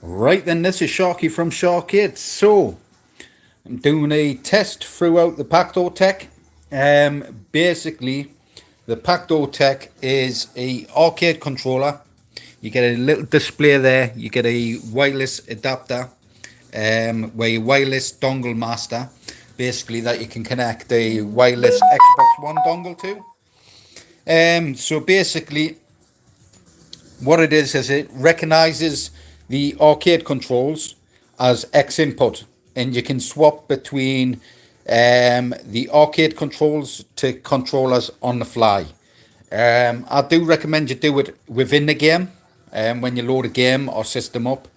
Right then, this is Sharky from Shar-Kade. So, I'm doing a test throughout the PactoTech. Basically, the PactoTech is a arcade controller. You get a little display there. You get a wireless adapter, where your wireless dongle master, basically that you can connect a wireless Xbox One dongle to. So basically, what it is it recognizes the arcade controls as X input, and you can swap between the arcade controls to controllers on the fly. I do recommend you do it within the game. When you load a game or system up,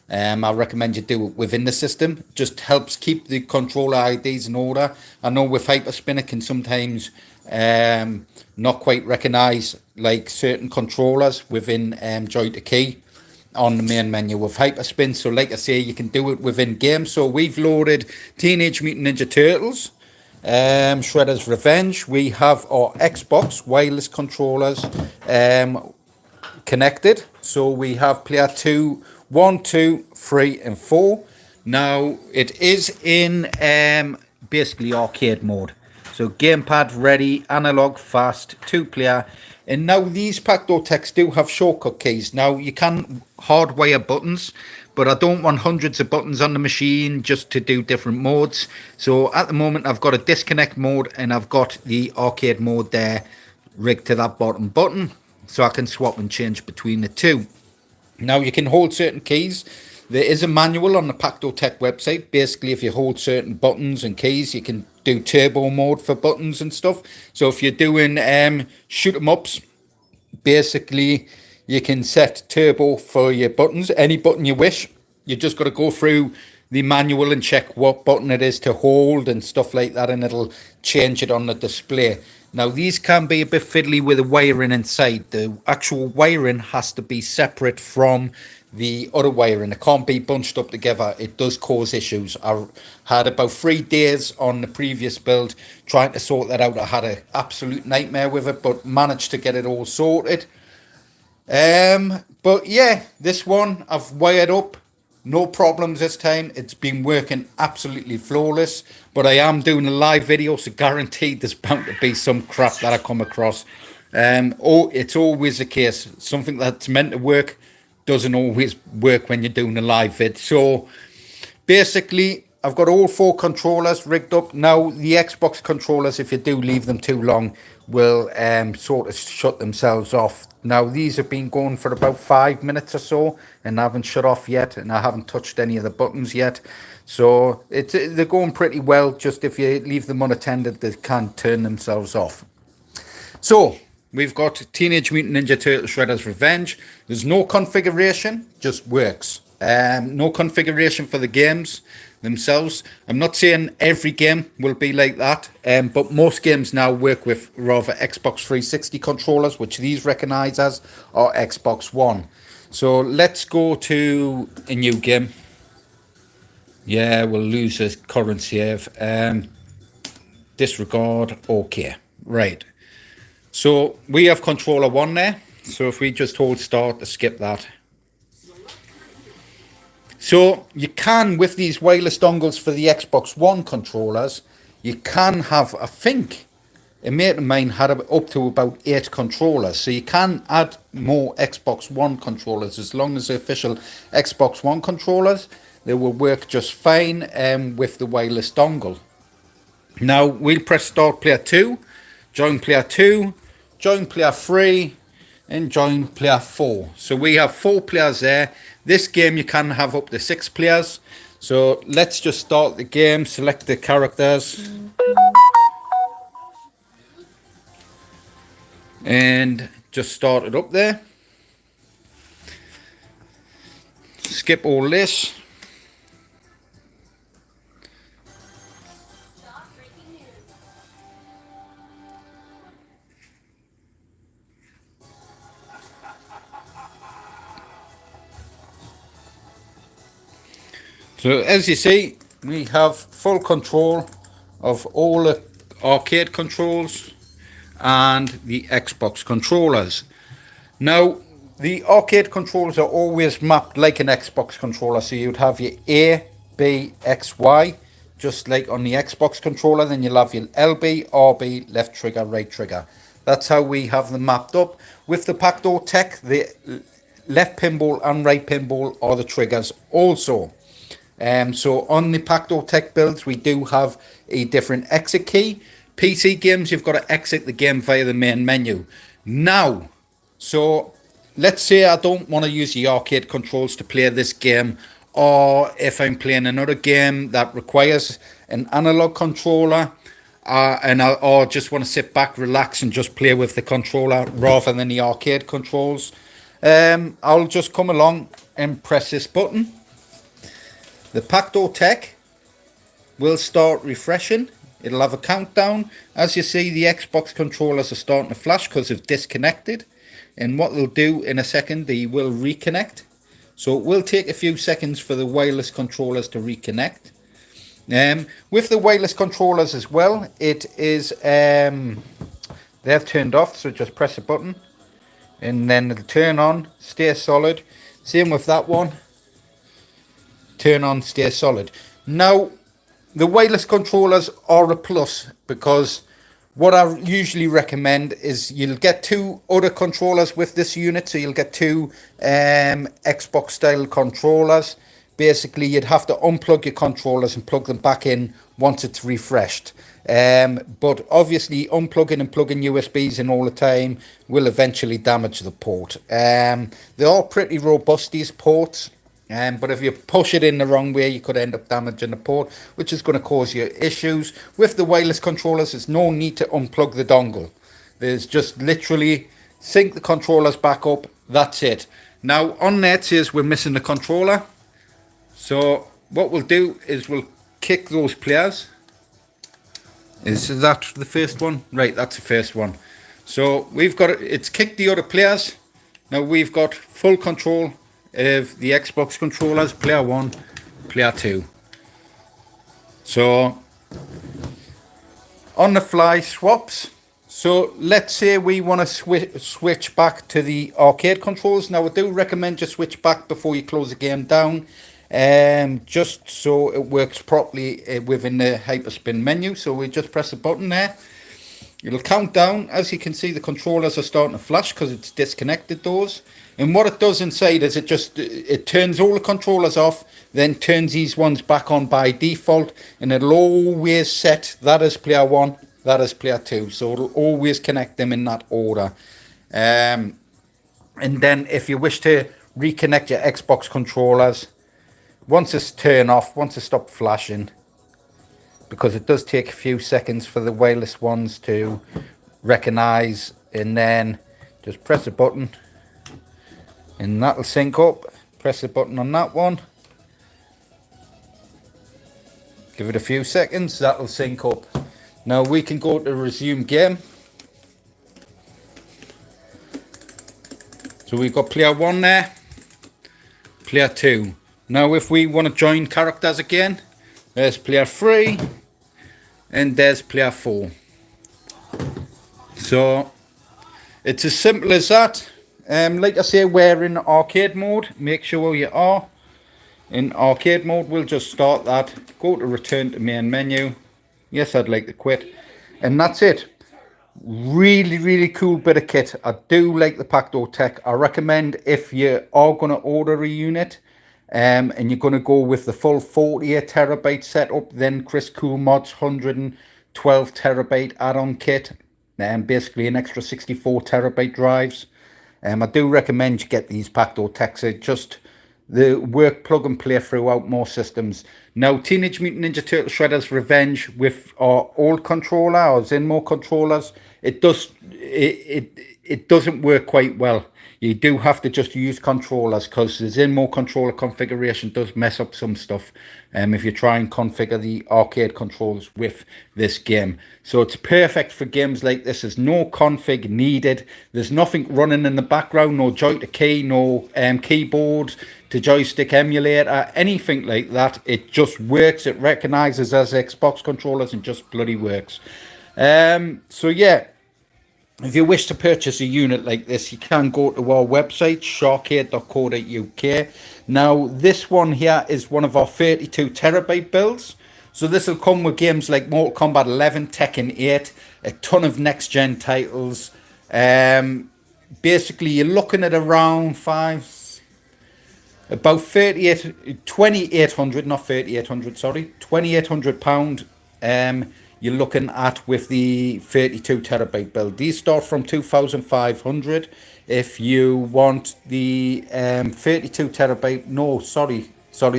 I recommend you do it within the system. Just helps keep the controller IDs in order. I know with Hyperspin it can sometimes not quite recognize like certain controllers within joy to key on the main menu of Hyperspin. So like I say, you can do it within game. So we've loaded Teenage Mutant Ninja Turtles, Shredder's Revenge. We have our Xbox wireless controllers connected. So we have player 2, 1, 2, 3 and 4. Now it is in basically arcade mode. So gamepad ready, analog, fast, 2-player. And now these PactoTechs do have shortcut keys. Now you can hardwire buttons, but I don't want hundreds of buttons on the machine just to do different modes. So at the moment I've got a disconnect mode and I've got the arcade mode there rigged to that bottom button, so I can swap and change between the two. Now you can hold certain keys. There is a manual on the PactoTech website. Basically, if you hold certain buttons and keys, you can do turbo mode for buttons and stuff. So if you're doing shoot 'em ups, basically you can set turbo for your buttons, any button you wish. You just got to go through the manual and check what button it is to hold and stuff like that, and it'll change it on the display. Now these can be a bit fiddly with the wiring inside. The actual wiring has to be separate from the other wiring. It can't be bunched up together. It does cause issues. I had about 3 days on the previous build trying to sort that out. I had an absolute nightmare with it, but managed to get it all sorted. But yeah, this one I've wired up. No problems this time. It's been working absolutely flawless. But I am doing a live video, so guaranteed there's bound to be some crap that I come across. It's always the case. Something that's meant to work doesn't always work when you're doing a live vid. So basically, I've got all 4 controllers rigged up. Now, the Xbox controllers, if you do leave them too long, will sort of shut themselves off. Now, these have been going for about 5 minutes or so, and I haven't shut off yet, and I haven't touched any of the buttons yet. So they're going pretty well. Just if you leave them unattended, they can turn themselves off. So we've got Teenage Mutant Ninja Turtles Shredder's Revenge. There's no configuration, just works. No configuration for the games themselves. I'm not saying every game will be like that, but most games now work with rather Xbox 360 controllers, which these recognize as our Xbox One. So let's go to a new game. Yeah, we'll lose a current save. Disregard. Okay, right. So we have controller 1 there. So if we just hold start to skip that. So you can, with these wireless dongles for the Xbox One controllers, you can have, I think, a mate of mine had up to about 8 controllers. So you can add more Xbox One controllers as long as the official Xbox One controllers. They will work just fine with the wireless dongle. Now we'll press start player 2, join player 2, join player 3, and join player 4. So we have 4 players there. This game you can have up to 6 players. So let's just start the game, select the characters. And just start it up there. Skip all this. So as you see, we have full control of all the arcade controls and the Xbox controllers. Now, the arcade controls are always mapped like an Xbox controller. So you'd have your A, B, X, Y, just like on the Xbox controller. Then you'll have your LB, RB, left trigger, right trigger. That's how we have them mapped up. With the PactoTech, the left pinball and right pinball are the triggers also. So on the PactoTech builds, we do have a different exit key. PC games, you've got to exit the game via the main menu. Now, so let's say I don't want to use the arcade controls to play this game, or if I'm playing another game that requires an analog controller, or just want to sit back, relax, and just play with the controller rather than the arcade controls. I'll just come along and press this button. The PactoTech will start refreshing. It'll have a countdown. As you see, the Xbox controllers are starting to flash because they've disconnected. And what they'll do in a second, they will reconnect. So it will take a few seconds for the wireless controllers to reconnect. With the wireless controllers as well, it is they've turned off, so just press a button and then it'll turn on, stay solid. Same with that one, turn on, stay solid. Now the wireless controllers are a plus, because what I usually recommend is you'll get two other controllers with this unit. So you'll get two Xbox style controllers. Basically, you'd have to unplug your controllers and plug them back in once it's refreshed. But obviously, unplugging and plugging USBs in all the time will eventually damage the port. They are pretty robust, these ports. But if you push it in the wrong way, you could end up damaging the port, which is going to cause you issues. With the wireless controllers, there's no need to unplug the dongle. There's just literally sync the controllers back up. That's it. Now, on there it says we're missing the controller. So what we'll do is we'll kick those players. Is that the first one? Right, that's the first one. So we've got it's kicked the other players. Now we've got full control of the Xbox controllers, player 1, player 2. So on the fly swaps. So let's say we want to switch back to the arcade controls. Now I do recommend you switch back before you close the game down, just so it works properly within the Hyperspin menu. So we just press a button there. It'll count down. As you can see, the controllers are starting to flash because it's disconnected those. And what it does inside is it turns all the controllers off, then turns these ones back on by default, and it'll always set that as player 1, that is player 2. So it'll always connect them in that order. And then if you wish to reconnect your Xbox controllers, once it's turned off, once it stops flashing, because it does take a few seconds for the wireless ones to recognize, and then just press a button and that'll sync up. Press the button on that one, give it a few seconds, that'll sync up. Now we can go to resume game. So we've got player 1 there, player 2. Now if we want to join characters again, there's player 3 and there's player 4. So it's as simple as that. Like I say, we're in arcade mode. Make sure you are in arcade mode. We'll just start that, go to return to main menu. Yes, I'd like to quit, and that's it. Really cool bit of kit. I do like the PactoTech. I recommend, if you are going to order a unit and you're going to go with the full 48 terabyte setup, then Krisscoolmods 112 terabyte add-on kit, and basically an extra 64 terabyte drives. I do recommend you get these PactoTechs. It just the work plug and play throughout most systems. Now, Teenage Mutant Ninja Turtle Shredder's Revenge with our old controller, our Zinmo controllers, it doesn't work quite well. You do have to just use controllers, because the Zinmo controller configuration does mess up some stuff if you try and configure the arcade controls with this game. So it's perfect for games like this. There's no config needed. There's nothing running in the background, no joy to key, no keyboard to joystick emulator, anything like that. It just works. It recognizes as Xbox controllers and just bloody works. So yeah, If you wish to purchase a unit like this, you can go to our website, Shar-Kade.co.uk. Now, this one here is one of our 32 terabyte builds. So this will come with games like Mortal Kombat 11, Tekken 8, a ton of next-gen titles. Basically, you're looking at around about 2,800, not 3,800, sorry, £2,800. You're looking at with the 32 terabyte build. These start from 2,500. If you want the 32 terabyte, no, sorry,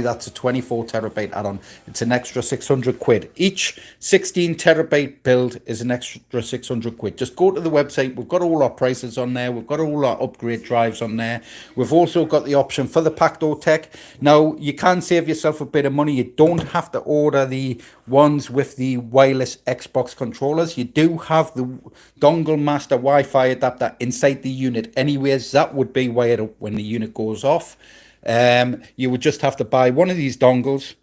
that's a 24 terabyte add-on. It's an extra 600 quid. Each 16 terabyte build is an extra 600 quid. Just go to the website. We've got all our prices on there. We've got all our upgrade drives on there. We've also got the option for the PactoTech. Now, you can save yourself a bit of money. You don't have to order the ones with the wireless Xbox controllers. You do have the dongle master Wi-Fi adapter inside the unit anyways. That would be wired up when the unit goes off. You would just have to buy one of these dongles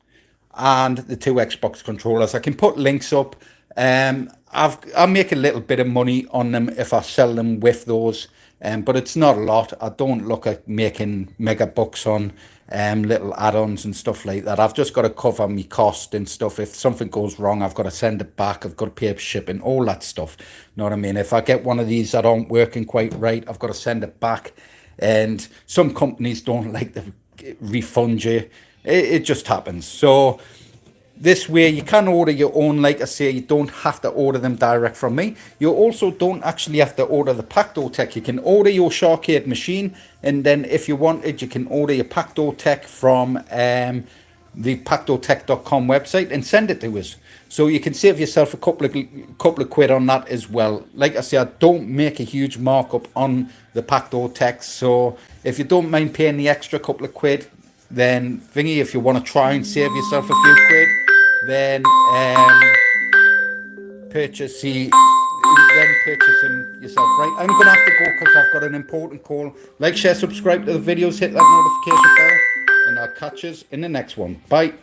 and the two Xbox controllers. I can put links up. I'll make a little bit of money on them if I sell them with those, but it's not a lot. I don't look at making mega bucks on little add-ons and stuff like that. I've just got to cover my cost and stuff. If something goes wrong, I've got to send it back. I've got to pay for shipping, all that stuff. You know what I mean? If I get one of these that aren't working quite right, I've got to send it back. And some companies don't like to refund you. It just happens. So this way you can order your own. Like I say, you don't have to order them direct from me. You also don't actually have to order the PactoTech. You can order your Shar-Kade machine, and then if you wanted, you can order your PactoTech from the PactoTech.com website and send it to us. So you can save yourself a couple of quid on that as well. Like I say, I don't make a huge markup on the PactoTech. So if you don't mind paying the extra couple of quid, then thingy, if you want to try and save yourself a few quid, then purchase them yourself. Right, I'm gonna have to go because I've got an important call. Like, share, subscribe to the videos, hit that notification bell, and I'll catch you in the next one. Bye.